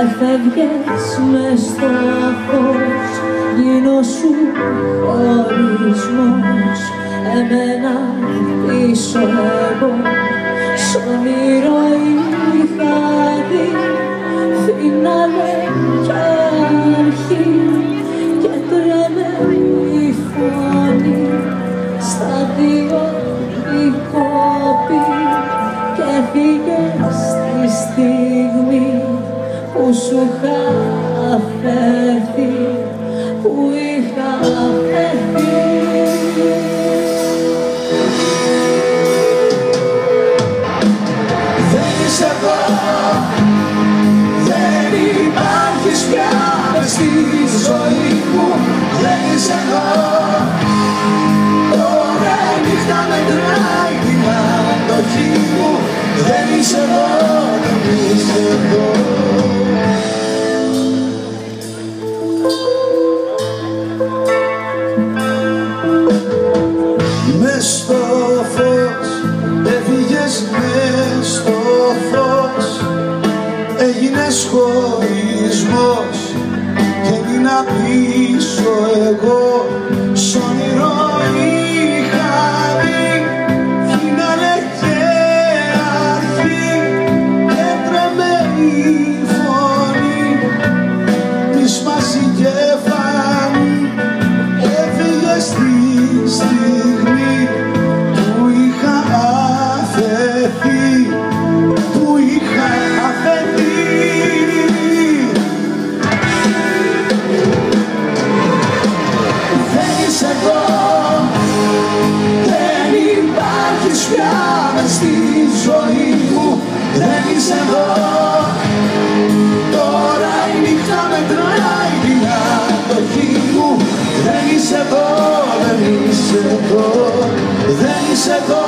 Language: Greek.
Έφευγες μες στο φως, γίνωσου χωρισμός. Εμένα πίσω εγώ, σ' όνειρο είχα δει φινάλε κι αρχή, και τρέμε η φωνή στα δύο η κόπη, και έφυγες τη στιγμή που σου είχα αφαιρθεί, που είχα αφαιρθεί. Δεν είσαι εδώ, δεν υπάρχεις πια μες στη ζωή μου. Δεν είσαι εδώ, τώρα η νύχτα μετράει την αντοχή μου. Δεν είσαι εδώ, δεν είσαι εδώ. Μες στο φως, έφυγες μες στο φως, έγινες χωρισμός και έμεινα πίσω εγώ. Σ' όνειρο είχα δει φινάλε και αρχή, και τρέμε η φωνή μη σπάσει κεφάλι. Έφυγες τη στιγμή που είχα αφαιθεί, που είχα αφαιθεί. Δεν είσαι εδώ, δεν υπάρχεις πια μες στη ζωή μου. Δεν είσαι εδώ, τώρα η νύχτα μετράει την αντοχή μου. Δεν είσαι εδώ, δεν είσαι εδώ, δεν είσαι εδώ.